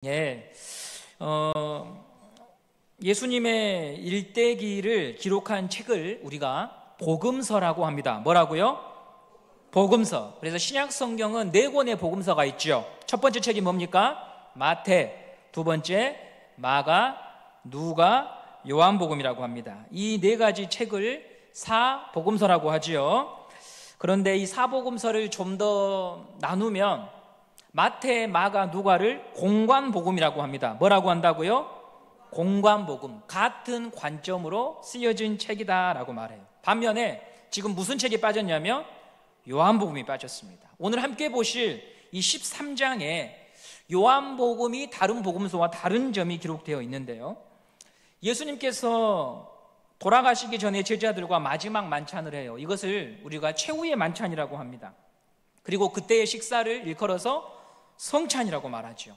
예, 예수님의 일대기를 기록한 책을 우리가 복음서라고 합니다. 뭐라고요? 복음서. 그래서 신약 성경은 4권의 복음서가 있죠. 첫 번째 책이 뭡니까? 마태. 두 번째 마가, 누가, 요한복음이라고 합니다. 이 4가지 책을 사복음서라고 하지요. 그런데 이 사복음서를 좀 더 나누면 마태, 마가, 누가를 공관복음이라고 합니다. 뭐라고 한다고요? 공관복음. 같은 관점으로 쓰여진 책이다라고 말해요. 반면에 지금 무슨 책이 빠졌냐면 요한복음이 빠졌습니다. 오늘 함께 보실 이 13장에 요한복음이 다른 복음서와 다른 점이 기록되어 있는데요, 예수님께서 돌아가시기 전에 제자들과 마지막 만찬을 해요. 이것을 우리가 최후의 만찬이라고 합니다. 그리고 그때의 식사를 일컬어서 성찬이라고 말하죠.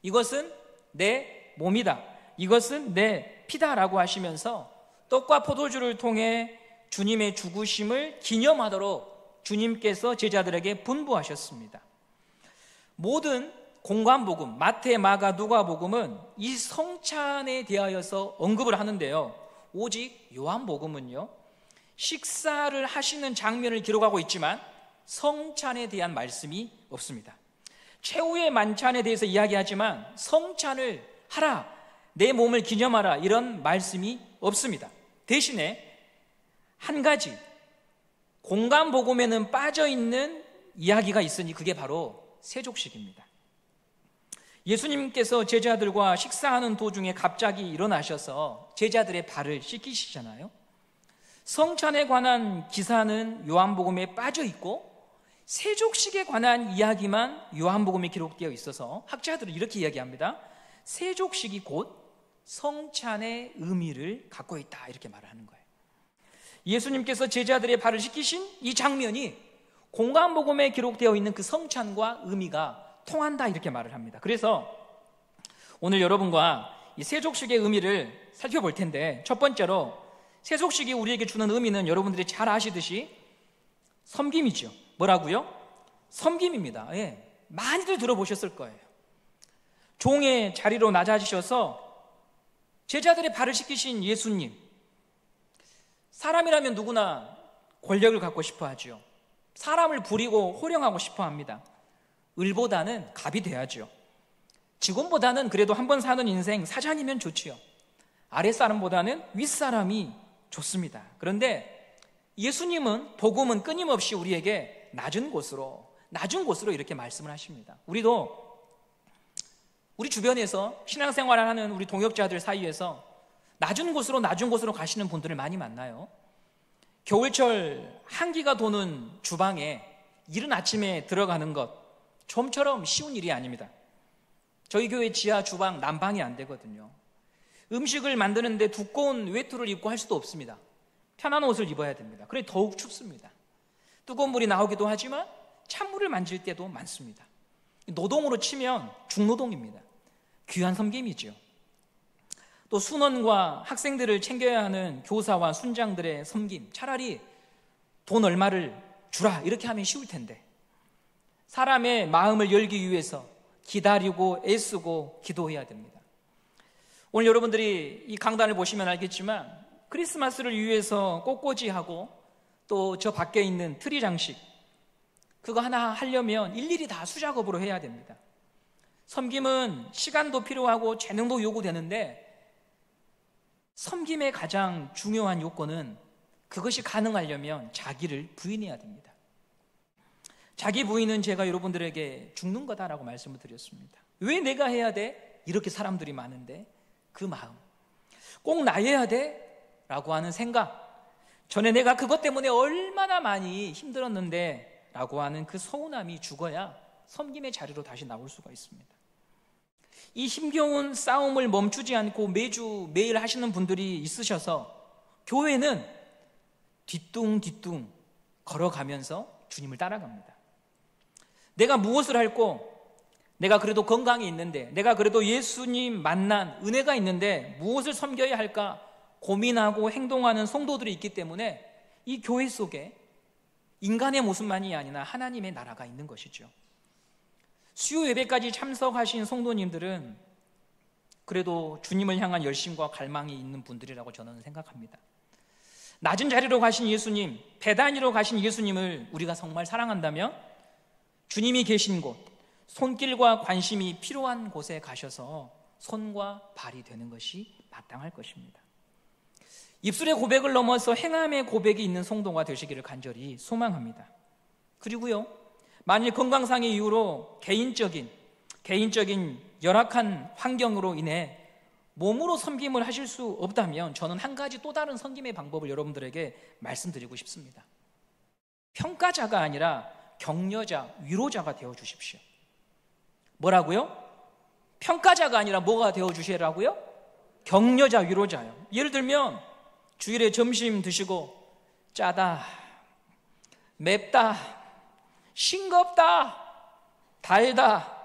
이것은 내 몸이다, 이것은 내 피다라고 하시면서 떡과 포도주를 통해 주님의 죽으심을 기념하도록 주님께서 제자들에게 분부하셨습니다. 모든 공관복음, 마태, 마가, 누가복음은 이 성찬에 대하여서 언급을 하는데요, 오직 요한복음은요, 식사를 하시는 장면을 기록하고 있지만 성찬에 대한 말씀이 없습니다. 최후의 만찬에 대해서 이야기하지만 성찬을 하라, 내 몸을 기념하라, 이런 말씀이 없습니다. 대신에 한 가지 공관복음에는 빠져있는 이야기가 있으니 그게 바로 세족식입니다. 예수님께서 제자들과 식사하는 도중에 갑자기 일어나셔서 제자들의 발을 씻기시잖아요. 성찬에 관한 기사는 요한복음에 빠져있고 세족식에 관한 이야기만 요한복음에 기록되어 있어서 학자들은 이렇게 이야기합니다. 세족식이 곧 성찬의 의미를 갖고 있다, 이렇게 말을 하는 거예요. 예수님께서 제자들의 발을 씻기신 이 장면이 공관복음에 기록되어 있는 그 성찬과 의미가 통한다, 이렇게 말을 합니다. 그래서 오늘 여러분과 이 세족식의 의미를 살펴볼 텐데, 첫 번째로 세족식이 우리에게 주는 의미는 여러분들이 잘 아시듯이 섬김이죠. 뭐라고요? 섬김입니다. 예, 많이들 들어보셨을 거예요. 종의 자리로 낮아지셔서 제자들의 발을 씻기신 예수님, 사람이라면 누구나 권력을 갖고 싶어 하죠. 사람을 부리고 호령하고 싶어 합니다. 을보다는 갑이 돼야죠. 직원보다는 그래도 한 번 사는 인생 사장이면 좋지요. 아랫사람보다는 윗사람이 좋습니다. 그런데 예수님은, 복음은 끊임없이 우리에게 낮은 곳으로 이렇게 말씀을 하십니다. 우리도 우리 주변에서 신앙생활을 하는 우리 동역자들 사이에서 낮은 곳으로 가시는 분들을 많이 만나요. 겨울철 한기가 도는 주방에 이른 아침에 들어가는 것 좀처럼 쉬운 일이 아닙니다. 저희 교회 지하 주방 난방이 안 되거든요. 음식을 만드는데 두꺼운 외투를 입고 할 수도 없습니다. 편한 옷을 입어야 됩니다. 그래 더욱 춥습니다. 뜨거운 물이 나오기도 하지만 찬물을 만질 때도 많습니다. 노동으로 치면 중노동입니다. 귀한 섬김이죠. 또 순원과 학생들을 챙겨야 하는 교사와 순장들의 섬김, 차라리 돈 얼마를 주라 이렇게 하면 쉬울 텐데, 사람의 마음을 열기 위해서 기다리고 애쓰고 기도해야 됩니다. 오늘 여러분들이 이 강단을 보시면 알겠지만 크리스마스를 위해서 꽃꽂이하고 또 저 밖에 있는 트리 장식, 그거 하나 하려면 일일이 다 수작업으로 해야 됩니다. 섬김은 시간도 필요하고 재능도 요구되는데, 섬김의 가장 중요한 요건은 그것이 가능하려면 자기를 부인해야 됩니다. 자기 부인은 제가 여러분들에게 죽는 거다라고 말씀을 드렸습니다. 왜 내가 해야 돼? 이렇게 사람들이 많은데 그 마음, 꼭 나여야 돼? 라고 하는 생각, 전에 내가 그것 때문에 얼마나 많이 힘들었는데 라고 하는 그 서운함이 죽어야 섬김의 자리로 다시 나올 수가 있습니다. 이 힘겨운 싸움을 멈추지 않고 매일 하시는 분들이 있으셔서 교회는 뒤뚱뒤뚱 걸어가면서 주님을 따라갑니다. 내가 무엇을 할고, 내가 그래도 건강이 있는데, 내가 그래도 예수님 만난 은혜가 있는데 무엇을 섬겨야 할까 고민하고 행동하는 성도들이 있기 때문에 이 교회 속에 인간의 모습만이 아니라 하나님의 나라가 있는 것이죠. 수요 예배까지 참석하신 성도님들은 그래도 주님을 향한 열심과 갈망이 있는 분들이라고 저는 생각합니다. 낮은 자리로 가신 예수님, 배단위로 가신 예수님을 우리가 정말 사랑한다면 주님이 계신 곳, 손길과 관심이 필요한 곳에 가셔서 손과 발이 되는 것이 마땅할 것입니다. 입술의 고백을 넘어서 행함의 고백이 있는 성도가 되시기를 간절히 소망합니다. 그리고요, 만일 건강상의 이유로 개인적인 열악한 환경으로 인해 몸으로 섬김을 하실 수 없다면 저는 한 가지 또 다른 섬김의 방법을 여러분들에게 말씀드리고 싶습니다. 평가자가 아니라 격려자, 위로자가 되어 주십시오. 뭐라고요? 평가자가 아니라 뭐가 되어 주시라고요? 격려자, 위로자요. 예를 들면 주일에 점심 드시고 짜다, 맵다, 싱겁다, 달다,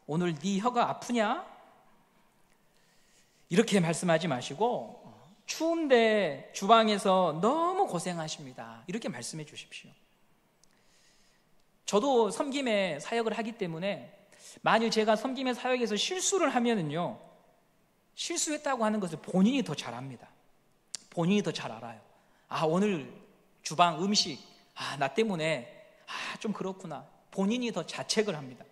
오늘 네 혀가 아프냐? 이렇게 말씀하지 마시고 추운데 주방에서 너무 고생하십니다, 이렇게 말씀해 주십시오. 저도 섬김의 사역을 하기 때문에 만일 제가 섬김의 사역에서 실수를 하면은요, 실수했다고 하는 것을 본인이 더 잘 압니다. 본인이 더 잘 알아요. 아, 오늘 주방 음식, 나 때문에 좀 그렇구나. 본인이 더 자책을 합니다.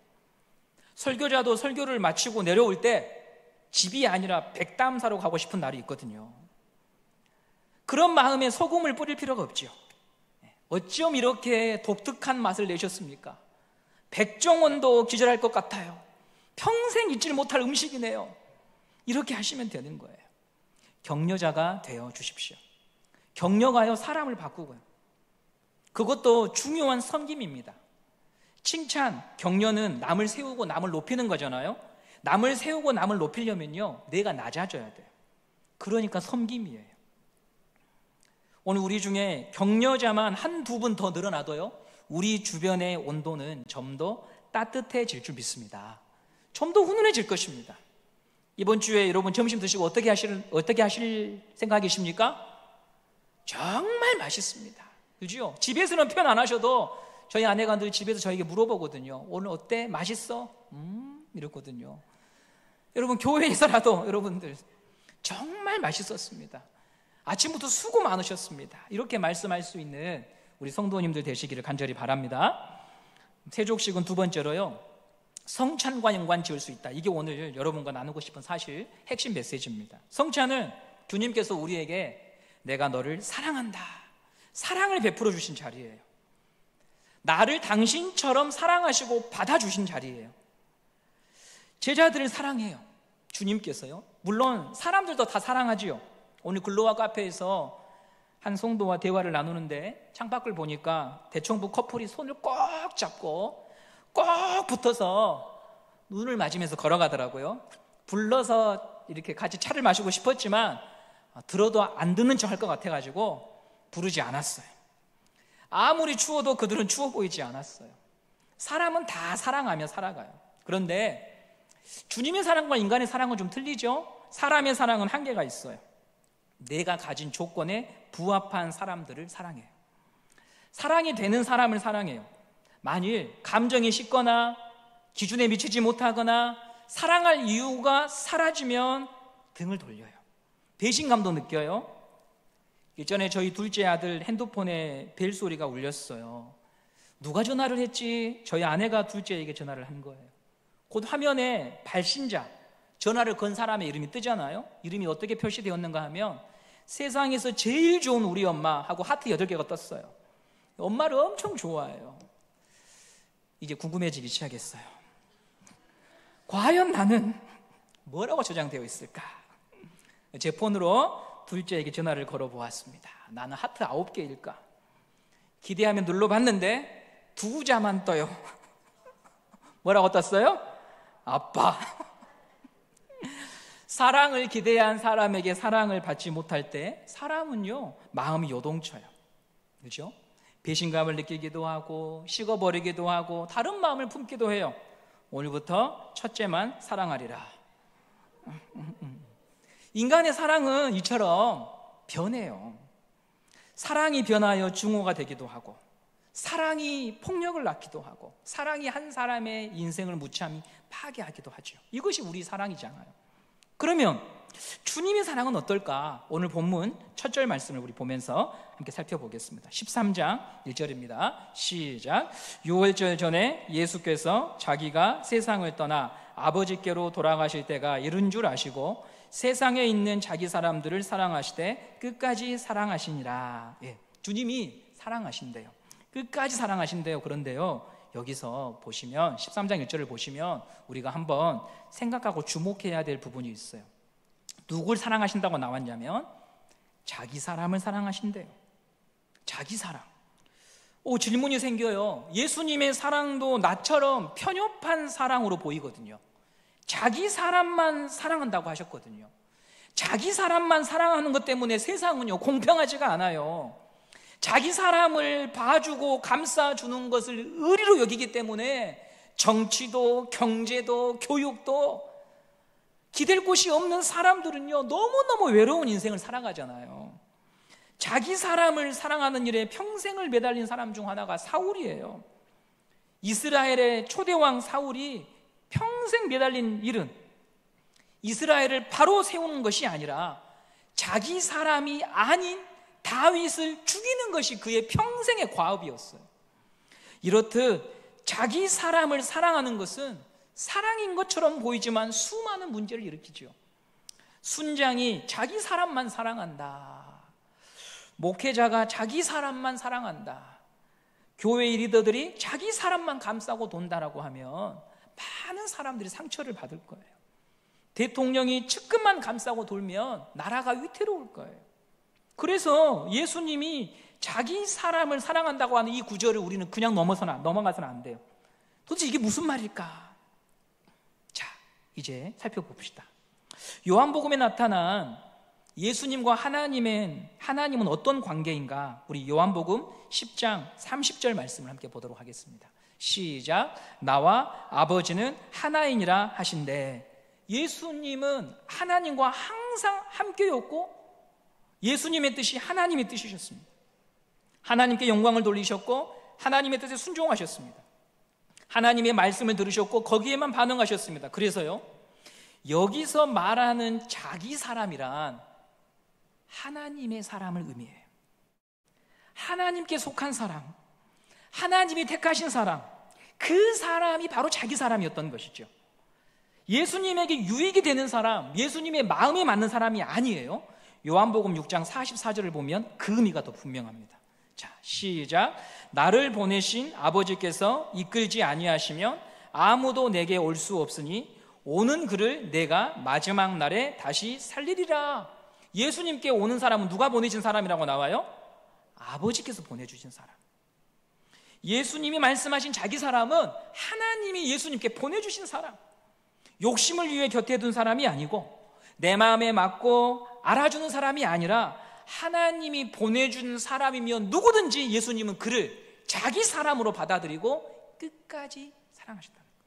설교자도 설교를 마치고 내려올 때 집이 아니라 백담 사러 가고 싶은 날이 있거든요. 그런 마음에 소금을 뿌릴 필요가 없죠. 어쩜 이렇게 독특한 맛을 내셨습니까? 백종원도 기절할 것 같아요. 평생 잊질 못할 음식이네요. 이렇게 하시면 되는 거예요. 격려자가 되어 주십시오. 격려가요, 사람을 바꾸고요. 그것도 중요한 섬김입니다. 칭찬, 격려는 남을 세우고 남을 높이는 거잖아요. 남을 세우고 남을 높이려면요, 내가 낮아져야 돼요. 그러니까 섬김이에요. 오늘 우리 중에 격려자만 한두 분 더 늘어나도요, 우리 주변의 온도는 좀 더 따뜻해질 줄 믿습니다. 좀 더 훈훈해질 것입니다. 이번 주에 여러분 점심 드시고 어떻게 하실 생각이십니까? 정말 맛있습니다. 그죠? 집에서는 표현 안 하셔도 저희 아내가 늘 집에서 저에게 물어보거든요. 오늘 어때? 맛있어? 이렇거든요. 여러분 교회에서라도 여러분들 정말 맛있었습니다. 아침부터 수고 많으셨습니다. 이렇게 말씀할 수 있는 우리 성도님들 되시기를 간절히 바랍니다. 세족식은 두 번째로요, 성찬과 연관 지을 수 있다. 이게 오늘 여러분과 나누고 싶은 사실 핵심 메시지입니다. 성찬은 주님께서 우리에게 내가 너를 사랑한다, 사랑을 베풀어 주신 자리예요. 나를 당신처럼 사랑하시고 받아주신 자리예요. 제자들을 사랑해요, 주님께서요. 물론 사람들도 다 사랑하지요. 오늘 글로와 카페에서 한 성도와 대화를 나누는데 창밖을 보니까 대청부 커플이 손을 꼭 잡고 꼭 붙어서 눈을 맞으면서 걸어가더라고요. 불러서 이렇게 같이 차를 마시고 싶었지만 들어도 안 듣는 척 할 것 같아가지고 부르지 않았어요. 아무리 추워도 그들은 추워 보이지 않았어요. 사람은 다 사랑하며 살아가요. 그런데 주님의 사랑과 인간의 사랑은 좀 틀리죠. 사람의 사랑은 한계가 있어요. 내가 가진 조건에 부합한 사람들을 사랑해요. 사랑이 되는 사람을 사랑해요. 만일 감정이 식거나 기준에 미치지 못하거나 사랑할 이유가 사라지면 등을 돌려요. 배신감도 느껴요. 예전에 저희 둘째 아들 핸드폰에 벨소리가 울렸어요. 누가 전화를 했지? 저희 아내가 둘째에게 전화를 한 거예요. 곧 화면에 발신자, 전화를 건 사람의 이름이 뜨잖아요. 이름이 어떻게 표시되었는가 하면 세상에서 제일 좋은 우리 엄마 하고 하트 8개가 떴어요. 엄마를 엄청 좋아해요. 이제 궁금해지기 시작했어요. 과연 나는 뭐라고 저장되어 있을까? 제 폰으로 둘째에게 전화를 걸어보았습니다. 나는 하트 9개일까? 기대하며 눌러봤는데 2자만 떠요. 뭐라고 떴어요? 아빠. 사랑을 기대한 사람에게 사랑을 받지 못할 때 사람은요, 마음이 요동쳐요. 그렇죠? 배신감을 느끼기도 하고 식어버리기도 하고 다른 마음을 품기도 해요. 오늘부터 첫째만 사랑하리라. 인간의 사랑은 이처럼 변해요. 사랑이 변하여 증오가 되기도 하고 사랑이 폭력을 낳기도 하고 사랑이 한 사람의 인생을 무참히 파괴하기도 하죠. 이것이 우리 사랑이잖아요. 그러면 주님의 사랑은 어떨까? 오늘 본문 첫 절 말씀을 우리 보면서 함께 살펴보겠습니다. 13장 1절입니다. 시작. 6월절 전에 예수께서 자기가 세상을 떠나 아버지께로 돌아가실 때가 이른 줄 아시고 세상에 있는 자기 사람들을 사랑하시되 끝까지 사랑하시니라. 주님이 사랑하신대요. 끝까지 사랑하신대요. 그런데요, 여기서 보시면 13장 1절을 보시면 우리가 한번 생각하고 주목해야 될 부분이 있어요. 누굴 사랑하신다고 나왔냐면 자기 사람을 사랑하신대요. 자기 사랑. 질문이 생겨요. 예수님의 사랑도 나처럼 편협한 사랑으로 보이거든요. 자기 사람만 사랑한다고 하셨거든요. 자기 사람만 사랑하는 것 때문에 세상은요 공평하지가 않아요. 자기 사람을 봐주고 감싸주는 것을 의리로 여기기 때문에 정치도 경제도 교육도 기댈 곳이 없는 사람들은요 너무너무 외로운 인생을 살아가잖아요. 자기 사람을 사랑하는 일에 평생을 매달린 사람 중 하나가 사울이에요. 이스라엘의 초대왕 사울이 평생 매달린 일은 이스라엘을 바로 세우는 것이 아니라 자기 사람이 아닌 다윗을 죽이는 것이 그의 평생의 과업이었어요. 이렇듯 자기 사람을 사랑하는 것은 사랑인 것처럼 보이지만 수많은 문제를 일으키죠. 순장이 자기 사람만 사랑한다. 목회자가 자기 사람만 사랑한다. 교회 리더들이 자기 사람만 감싸고 돈다라고 하면 많은 사람들이 상처를 받을 거예요. 대통령이 측근만 감싸고 돌면 나라가 위태로울 거예요. 그래서 예수님이 자기 사람을 사랑한다고 하는 이 구절을 우리는 그냥 넘어가서는 안 돼요. 도대체 이게 무슨 말일까? 자, 이제 살펴봅시다. 요한복음에 나타난 예수님과 하나님은 어떤 관계인가? 우리 요한복음 10장 30절 말씀을 함께 보도록 하겠습니다. 시작. 나와 아버지는 하나이니라 하신대. 예수님은 하나님과 항상 함께였고 예수님의 뜻이 하나님의 뜻이셨습니다. 하나님께 영광을 돌리셨고 하나님의 뜻에 순종하셨습니다. 하나님의 말씀을 들으셨고 거기에만 반응하셨습니다. 그래서요, 여기서 말하는 자기 사람이란 하나님의 사람을 의미해요. 하나님께 속한 사람, 하나님이 택하신 사람, 그 사람이 바로 자기 사람이었던 것이죠. 예수님에게 유익이 되는 사람, 예수님의 마음에 맞는 사람이 아니에요. 요한복음 6장 44절을 보면 그 의미가 더 분명합니다. 자, 시작. 나를 보내신 아버지께서 이끌지 아니하시면 아무도 내게 올 수 없으니 오는 그를 내가 마지막 날에 다시 살리리라. 예수님께 오는 사람은 누가 보내신 사람이라고 나와요? 아버지께서 보내주신 사람. 예수님이 말씀하신 자기 사람은 하나님이 예수님께 보내주신 사람. 욕심을 위해 곁에 둔 사람이 아니고 내 마음에 맞고 알아주는 사람이 아니라 하나님이 보내준 사람이면 누구든지 예수님은 그를 자기 사람으로 받아들이고 끝까지 사랑하신다는 거예요.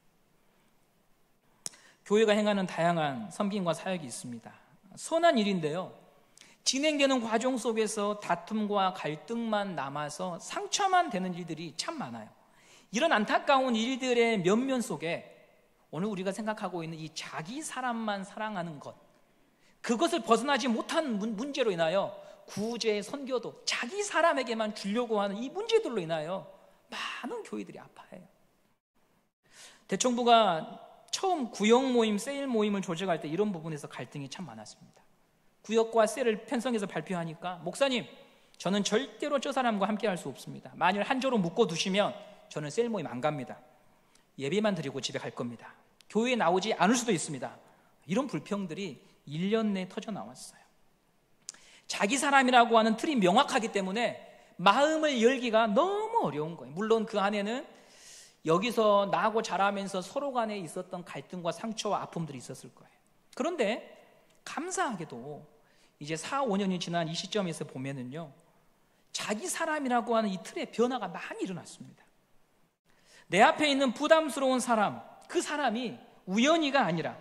교회가 행하는 다양한 섬김과 사역이 있습니다. 선한 일인데요, 진행되는 과정 속에서 다툼과 갈등만 남아서 상처만 되는 일들이 참 많아요. 이런 안타까운 일들의 면면 속에 오늘 우리가 생각하고 있는 이 자기 사람만 사랑하는 것, 그것을 벗어나지 못한 문제로 인하여 구제, 선교도 자기 사람에게만 주려고 하는 이 문제들로 인하여 많은 교회들이 아파해요. 대청부가 처음 구역 모임, 세일 모임을 조직할 때 이런 부분에서 갈등이 참 많았습니다. 구역과 셀을 편성해서 발표하니까 목사님, 저는 절대로 저 사람과 함께 할 수 없습니다. 만일 한 조로 묶어두시면 저는 셀 모임 안 갑니다. 예배만 드리고 집에 갈 겁니다. 교회에 나오지 않을 수도 있습니다. 이런 불평들이 1년 내에 터져 나왔어요. 자기 사람이라고 하는 틀이 명확하기 때문에 마음을 열기가 너무 어려운 거예요. 물론 그 안에는 여기서 나고 자라면서 서로 간에 있었던 갈등과 상처와 아픔들이 있었을 거예요. 그런데 감사하게도 이제 4, 5년이 지난 이 시점에서 보면은요, 자기 사람이라고 하는 이 틀의 변화가 많이 일어났습니다. 내 앞에 있는 부담스러운 사람, 그 사람이 우연히가 아니라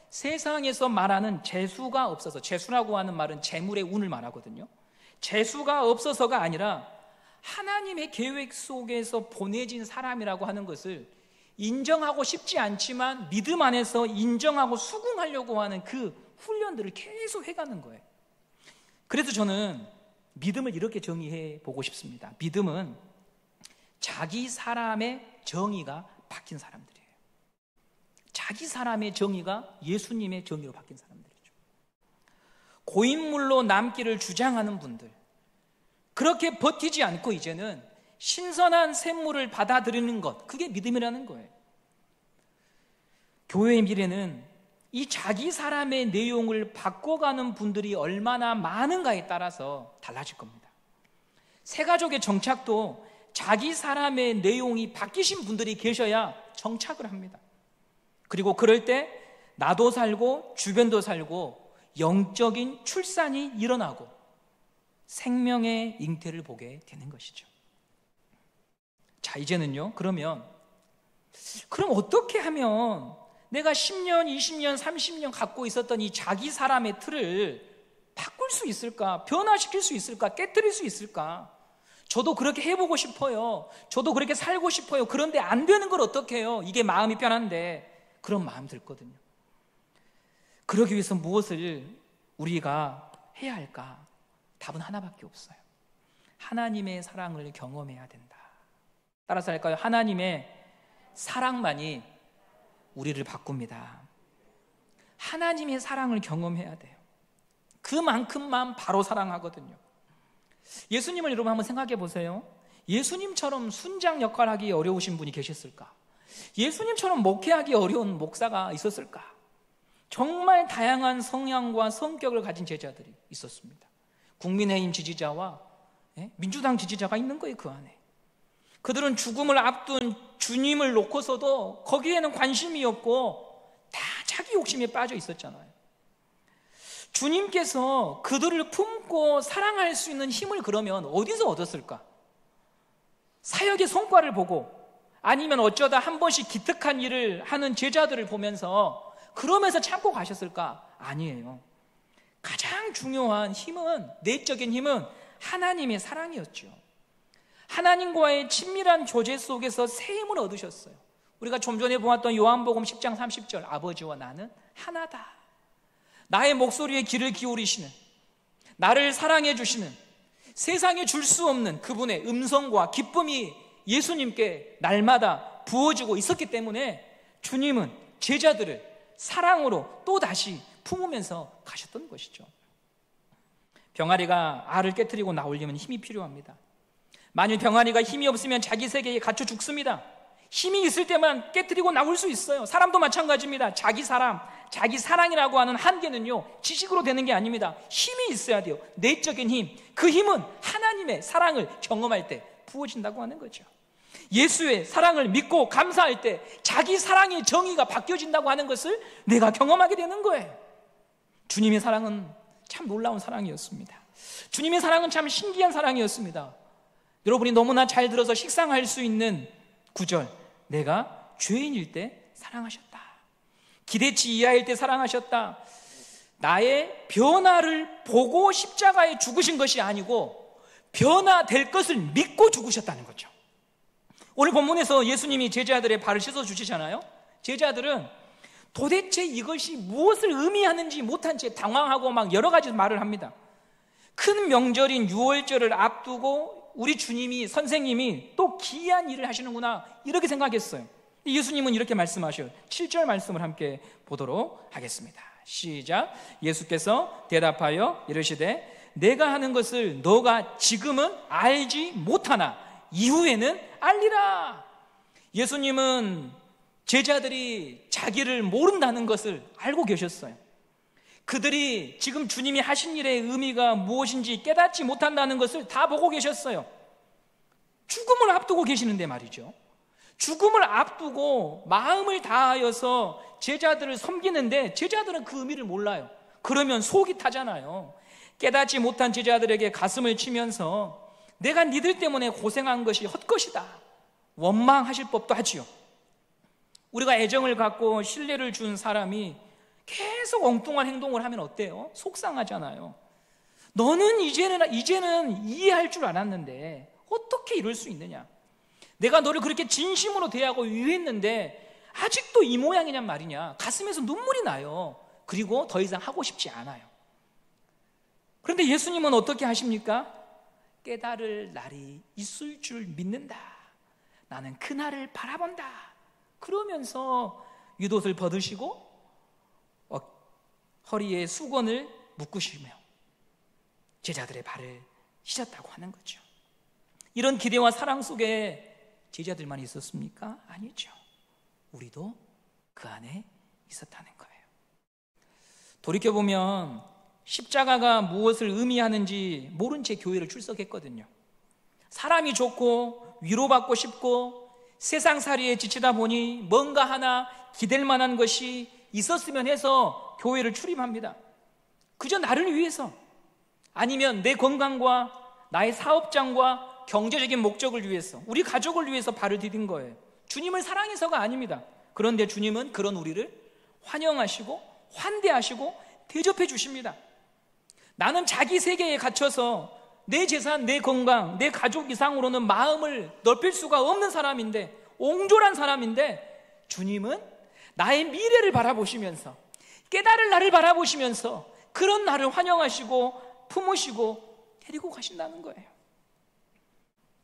세상에서 말하는 재수가 없어서, 재수라고 하는 말은 재물의 운을 말하거든요. 재수가 없어서가 아니라 하나님의 계획 속에서 보내진 사람이라고 하는 것을 인정하고 싶지 않지만 믿음 안에서 인정하고 수긍하려고 하는 그 훈련들을 계속 해가는 거예요. 그래서 저는 믿음을 이렇게 정의해 보고 싶습니다. 믿음은 자기 사람의 정의가 바뀐 사람들이에요. 자기 사람의 정의가 예수님의 정의로 바뀐 사람들이죠. 고인물로 남기를 주장하는 분들, 그렇게 버티지 않고 이제는 신선한 샘물을 받아들이는 것, 그게 믿음이라는 거예요. 교회의 미래는 이 자기 사람의 내용을 바꿔가는 분들이 얼마나 많은가에 따라서 달라질 겁니다. 새가족의 정착도 자기 사람의 내용이 바뀌신 분들이 계셔야 정착을 합니다. 그리고 그럴 때 나도 살고 주변도 살고 영적인 출산이 일어나고 생명의 잉태를 보게 되는 것이죠. 자, 이제는요, 그럼 어떻게 하면 내가 10년, 20년, 30년 갖고 있었던 이 자기 사람의 틀을 바꿀 수 있을까? 변화시킬 수 있을까? 깨트릴 수 있을까? 저도 그렇게 해보고 싶어요. 저도 그렇게 살고 싶어요. 그런데 안 되는 걸 어떻게 해요? 이게 마음이 편한데 그런 마음 들거든요. 그러기 위해서 무엇을 우리가 해야 할까? 답은 하나밖에 없어요. 하나님의 사랑을 경험해야 된다. 따라서 할까요? 하나님의 사랑만이 우리를 바꿉니다. 하나님의 사랑을 경험해야 돼요. 그만큼만 바로 사랑하거든요. 예수님을 여러분 한번 생각해 보세요. 예수님처럼 순장 역할 하기 어려우신 분이 계셨을까? 예수님처럼 목회하기 어려운 목사가 있었을까? 정말 다양한 성향과 성격을 가진 제자들이 있었습니다. 국민의힘 지지자와 민주당 지지자가 있는 거예요, 그 안에. 그들은 죽음을 앞둔 주님을 놓고서도 거기에는 관심이 없고 다 자기 욕심에 빠져 있었잖아요. 주님께서 그들을 품고 사랑할 수 있는 힘을 그러면 어디서 얻었을까? 사역의 성과를 보고 아니면 어쩌다 한 번씩 기특한 일을 하는 제자들을 보면서 그러면서 참고 가셨을까? 아니에요. 가장 중요한 힘은, 내적인 힘은 하나님의 사랑이었죠. 하나님과의 친밀한 교제 속에서 새 힘을 얻으셨어요. 우리가 좀 전에 보았던 요한복음 10장 30절, 아버지와 나는 하나다. 나의 목소리에 귀를 기울이시는, 나를 사랑해 주시는, 세상에 줄 수 없는 그분의 음성과 기쁨이 예수님께 날마다 부어지고 있었기 때문에 주님은 제자들을 사랑으로 또다시 품으면서 가셨던 것이죠. 병아리가 알을 깨트리고 나오려면 힘이 필요합니다. 만일 병아리가 힘이 없으면 자기 세계에 갇혀 죽습니다. 힘이 있을 때만 깨트리고 나올 수 있어요. 사람도 마찬가지입니다. 자기 사람, 자기 사랑이라고 하는 한계는요, 지식으로 되는 게 아닙니다. 힘이 있어야 돼요. 내적인 힘. 그 힘은 하나님의 사랑을 경험할 때 부어진다고 하는 거죠. 예수의 사랑을 믿고 감사할 때 자기 사랑의 정의가 바뀌어진다고 하는 것을 내가 경험하게 되는 거예요. 주님의 사랑은 참 놀라운 사랑이었습니다. 주님의 사랑은 참 신기한 사랑이었습니다. 여러분이 너무나 잘 들어서 식상할 수 있는 구절, 내가 죄인일 때 사랑하셨다. 기대치 이하일 때 사랑하셨다. 나의 변화를 보고 십자가에 죽으신 것이 아니고 변화될 것을 믿고 죽으셨다는 거죠. 오늘 본문에서 예수님이 제자들의 발을 씻어주시잖아요. 제자들은 도대체 이것이 무엇을 의미하는지 못한 채 당황하고 막 여러 가지 말을 합니다. 큰 명절인 유월절을 앞두고 우리 주님이, 선생님이 또 기이한 일을 하시는구나, 이렇게 생각했어요. 예수님은 이렇게 말씀하셔요. 7절 말씀을 함께 보도록 하겠습니다. 시작. 예수께서 대답하여 이르시되 내가 하는 것을 너가 지금은 알지 못하나 이후에는 알리라. 예수님은 제자들이 자기를 모른다는 것을 알고 계셨어요. 그들이 지금 주님이 하신 일의 의미가 무엇인지 깨닫지 못한다는 것을 다 보고 계셨어요. 죽음을 앞두고 계시는데 말이죠. 죽음을 앞두고 마음을 다하여서 제자들을 섬기는데 제자들은 그 의미를 몰라요. 그러면 속이 타잖아요. 깨닫지 못한 제자들에게 가슴을 치면서 내가 니들 때문에 고생한 것이 헛것이다, 원망하실 법도 하지요. 우리가 애정을 갖고 신뢰를 준 사람이 계속 엉뚱한 행동을 하면 어때요? 속상하잖아요. 너는 이제는 이해할 줄 알았는데 어떻게 이럴 수 있느냐? 내가 너를 그렇게 진심으로 대하고 위했는데 아직도 이 모양이냔 말이냐? 가슴에서 눈물이 나요. 그리고 더 이상 하고 싶지 않아요. 그런데 예수님은 어떻게 하십니까? 깨달을 날이 있을 줄 믿는다. 나는 그날을 바라본다. 그러면서 윗옷을 벗으시고 허리에 수건을 묶으시며 제자들의 발을 씻었다고 하는 거죠. 이런 기대와 사랑 속에 제자들만 있었습니까? 아니죠. 우리도 그 안에 있었다는 거예요. 돌이켜보면 십자가가 무엇을 의미하는지 모른 채 교회를 출석했거든요. 사람이 좋고 위로받고 싶고 세상살이에 지치다 보니 뭔가 하나 기댈 만한 것이 있었으면 해서 교회를 출입합니다. 그저 나를 위해서, 아니면 내 건강과 나의 사업장과 경제적인 목적을 위해서, 우리 가족을 위해서 발을 디딘 거예요. 주님을 사랑해서가 아닙니다. 그런데 주님은 그런 우리를 환영하시고 환대하시고 대접해 주십니다. 나는 자기 세계에 갇혀서 내 재산, 내 건강, 내 가족 이상으로는 마음을 넓힐 수가 없는 사람인데, 옹졸한 사람인데, 주님은 나의 미래를 바라보시면서, 깨달을 나를 바라보시면서 그런 나를 환영하시고 품으시고 데리고 가신다는 거예요.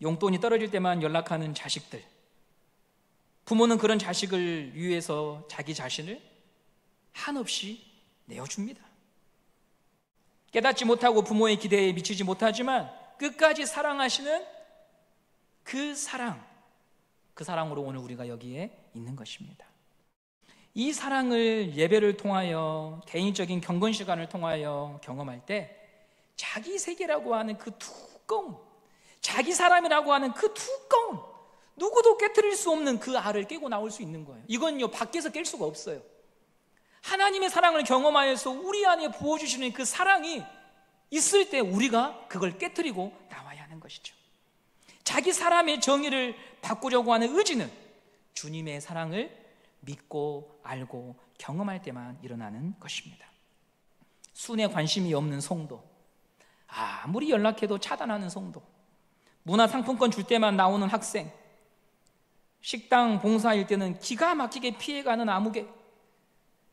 용돈이 떨어질 때만 연락하는 자식들, 부모는 그런 자식을 위해서 자기 자신을 한없이 내어줍니다. 깨닫지 못하고 부모의 기대에 미치지 못하지만 끝까지 사랑하시는 그 사랑으로 오늘 우리가 여기에 있는 것입니다. 이 사랑을 예배를 통하여, 개인적인 경건 시간을 통하여 경험할 때 자기 세계라고 하는 그 두꺼운, 자기 사람이라고 하는 그 두꺼운, 누구도 깨트릴 수 없는 그 알을 깨고 나올 수 있는 거예요. 이건요, 밖에서 깰 수가 없어요. 하나님의 사랑을 경험하여서 우리 안에 부어주시는 그 사랑이 있을 때 우리가 그걸 깨트리고 나와야 하는 것이죠. 자기 사람의 정의를 바꾸려고 하는 의지는 주님의 사랑을 믿고 알고 경험할 때만 일어나는 것입니다. 순에 관심이 없는 성도, 아무리 연락해도 차단하는 성도, 문화상품권 줄 때만 나오는 학생, 식당 봉사일 때는 기가 막히게 피해가는 아무개,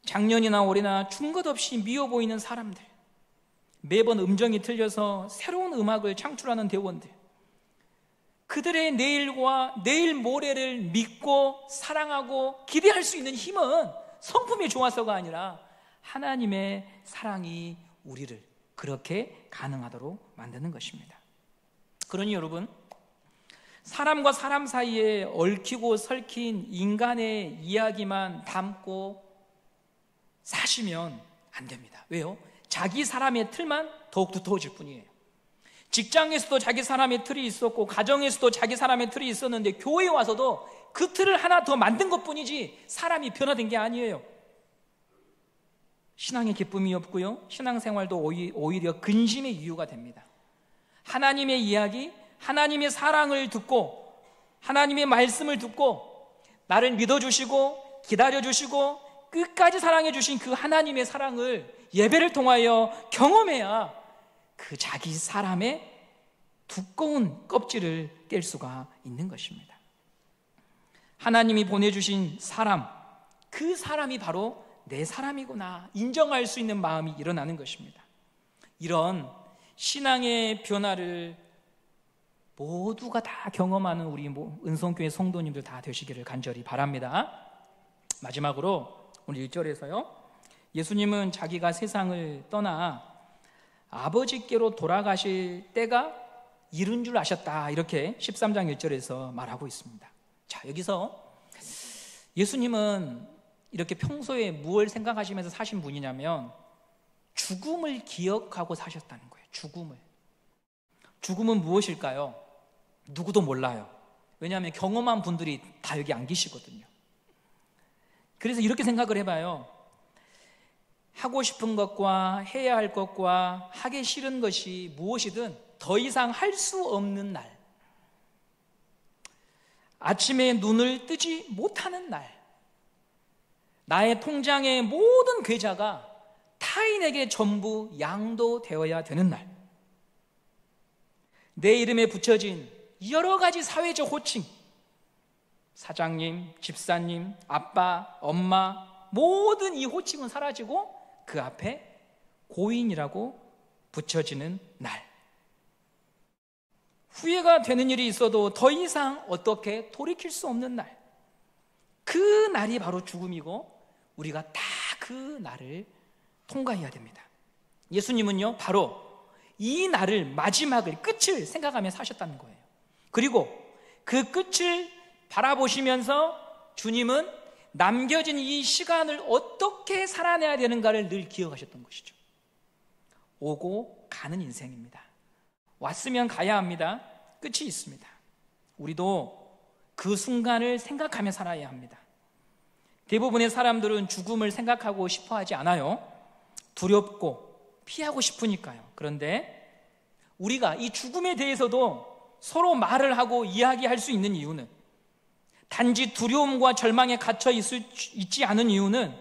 작년이나 올해나 준 것 없이 미워 보이는 사람들, 매번 음정이 틀려서 새로운 음악을 창출하는 대원들, 그들의 내일과 내일 모레를 믿고 사랑하고 기대할 수 있는 힘은 성품이 좋아서가 아니라 하나님의 사랑이 우리를 그렇게 가능하도록 만드는 것입니다. 그러니 여러분, 사람과 사람 사이에 얽히고 설킨 인간의 이야기만 담고 사시면 안 됩니다. 왜요? 자기 사람의 틀만 더욱 두터워질 뿐이에요. 직장에서도 자기 사람의 틀이 있었고, 가정에서도 자기 사람의 틀이 있었는데, 교회에 와서도 그 틀을 하나 더 만든 것 뿐이지 사람이 변화된 게 아니에요. 신앙의 기쁨이 없고요, 신앙생활도 오히려 근심의 이유가 됩니다. 하나님의 이야기, 하나님의 사랑을 듣고, 하나님의 말씀을 듣고, 나를 믿어주시고 기다려주시고 끝까지 사랑해주신 그 하나님의 사랑을 예배를 통하여 경험해야 그 자기 사람의 두꺼운 껍질을 깰 수가 있는 것입니다. 하나님이 보내주신 사람, 그 사람이 바로 내 사람이구나 인정할 수 있는 마음이 일어나는 것입니다. 이런 신앙의 변화를 모두가 다 경험하는 우리 은성교회 성도님들 다 되시기를 간절히 바랍니다. 마지막으로 오늘 1절에서요, 예수님은 자기가 세상을 떠나 아버지께로 돌아가실 때가 이른 줄 아셨다, 이렇게 13장 1절에서 말하고 있습니다. 자, 여기서 예수님은 이렇게 평소에 무엇을 생각하시면서 사신 분이냐면 죽음을 기억하고 사셨다는 거예요. 죽음은 무엇일까요? 누구도 몰라요. 왜냐하면 경험한 분들이 다 여기 안 계시거든요. 그래서 이렇게 생각을 해봐요. 하고 싶은 것과 해야 할 것과 하기 싫은 것이 무엇이든 더 이상 할 수 없는 날, 아침에 눈을 뜨지 못하는 날, 나의 통장의 모든 계좌가 타인에게 전부 양도되어야 되는 날, 내 이름에 붙여진 여러 가지 사회적 호칭, 사장님, 집사님, 아빠, 엄마, 모든 이 호칭은 사라지고 그 앞에 고인이라고 붙여지는 날. 후회가 되는 일이 있어도 더 이상 어떻게 돌이킬 수 없는 날. 그 날이 바로 죽음이고 우리가 다 그 날을 통과해야 됩니다. 예수님은요, 바로 이 날을, 마지막을, 끝을 생각하며 사셨다는 거예요. 그리고 그 끝을 바라보시면서 주님은 남겨진 이 시간을 어떻게 살아내야 되는가를 늘 기억하셨던 것이죠. 오고 가는 인생입니다. 왔으면 가야 합니다. 끝이 있습니다. 우리도 그 순간을 생각하며 살아야 합니다. 대부분의 사람들은 죽음을 생각하고 싶어 하지 않아요. 두렵고 피하고 싶으니까요. 그런데 우리가 이 죽음에 대해서도 서로 말을 하고 이야기할 수 있는 이유는, 단지 두려움과 절망에 갇혀 있지 않은 이유는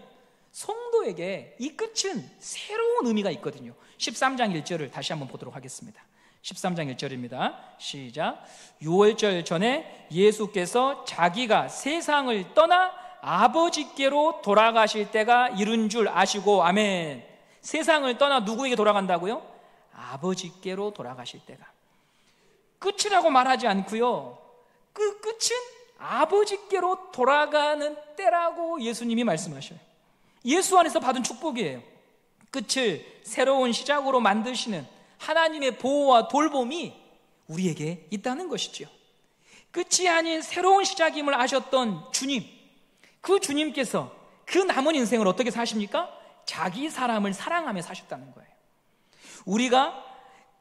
성도에게 이 끝은 새로운 의미가 있거든요. 13장 1절을 다시 한번 보도록 하겠습니다. 13장 1절입니다. 시작. 유월절 전에 예수께서 자기가 세상을 떠나 아버지께로 돌아가실 때가 이른 줄 아시고, 아멘. 세상을 떠나 누구에게 돌아간다고요? 아버지께로 돌아가실 때가. 끝이라고 말하지 않고요, 그 끝은 아버지께로 돌아가는 때라고 예수님이 말씀하셔요. 예수 안에서 받은 축복이에요. 끝을 새로운 시작으로 만드시는 하나님의 보호와 돌봄이 우리에게 있다는 것이죠. 끝이 아닌 새로운 시작임을 아셨던 주님, 그 주님께서 그 남은 인생을 어떻게 사십니까? 자기 사람을 사랑하며 사셨다는 거예요. 우리가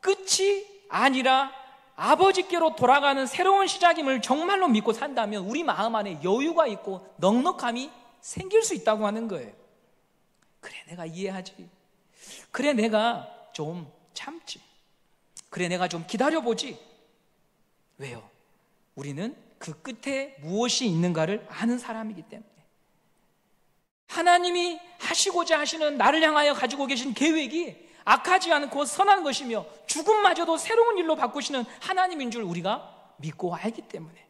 끝이 아니라 아버지께로 돌아가는 새로운 시작임을 정말로 믿고 산다면 우리 마음 안에 여유가 있고 넉넉함이 생길 수 있다고 하는 거예요. 그래, 내가 이해하지. 그래, 내가 좀 참지. 그래, 내가 좀 기다려보지. 왜요? 우리는 그 끝에 무엇이 있는가를 아는 사람이기 때문에. 하나님이 하시고자 하시는 나를 향하여 가지고 계신 계획이 악하지 않고 선한 것이며 죽음마저도 새로운 일로 바꾸시는 하나님인 줄 우리가 믿고 알기 때문에.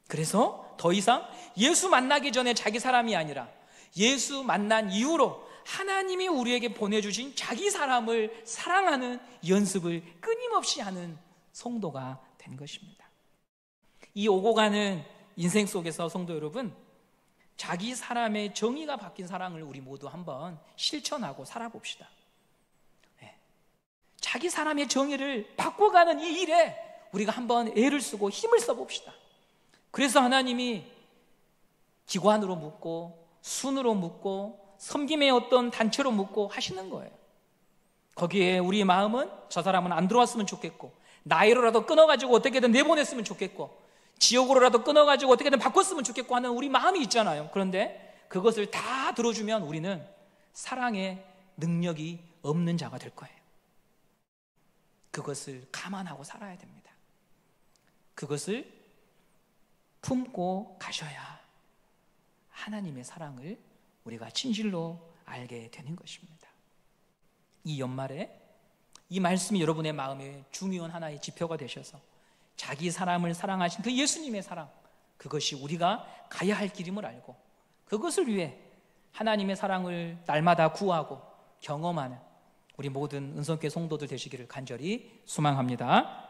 그래서 더 이상 예수 만나기 전에 자기 사람이 아니라 예수 만난 이후로 하나님이 우리에게 보내주신 자기 사람을 사랑하는 연습을 끊임없이 하는 성도가 된 것입니다. 이 오고 가는 인생 속에서 성도 여러분, 자기 사람의 정의가 바뀐 사랑을 우리 모두 한번 실천하고 살아봅시다. 자기 사람의 정의를 바꿔가는 이 일에 우리가 한번 애를 쓰고 힘을 써봅시다. 그래서 하나님이 기관으로 묻고 순으로 묻고 섬김의 어떤 단체로 묻고 하시는 거예요. 거기에 우리 마음은 저 사람은 안 들어왔으면 좋겠고, 나이로라도 끊어가지고 어떻게든 내보냈으면 좋겠고, 지옥으로라도 끊어가지고 어떻게든 바꿨으면 좋겠고 하는 우리 마음이 있잖아요. 그런데 그것을 다 들어주면 우리는 사랑의 능력이 없는 자가 될 거예요. 그것을 감안하고 살아야 됩니다. 그것을 품고 가셔야 하나님의 사랑을 우리가 진실로 알게 되는 것입니다. 이 연말에 이 말씀이 여러분의 마음에 중요한 하나의 지표가 되셔서 자기 사람을 사랑하신 그 예수님의 사랑, 그것이 우리가 가야 할 길임을 알고 그것을 위해 하나님의 사랑을 날마다 구하고 경험하는 우리 모든 은성교회 성도들 되시기를 간절히 소망합니다.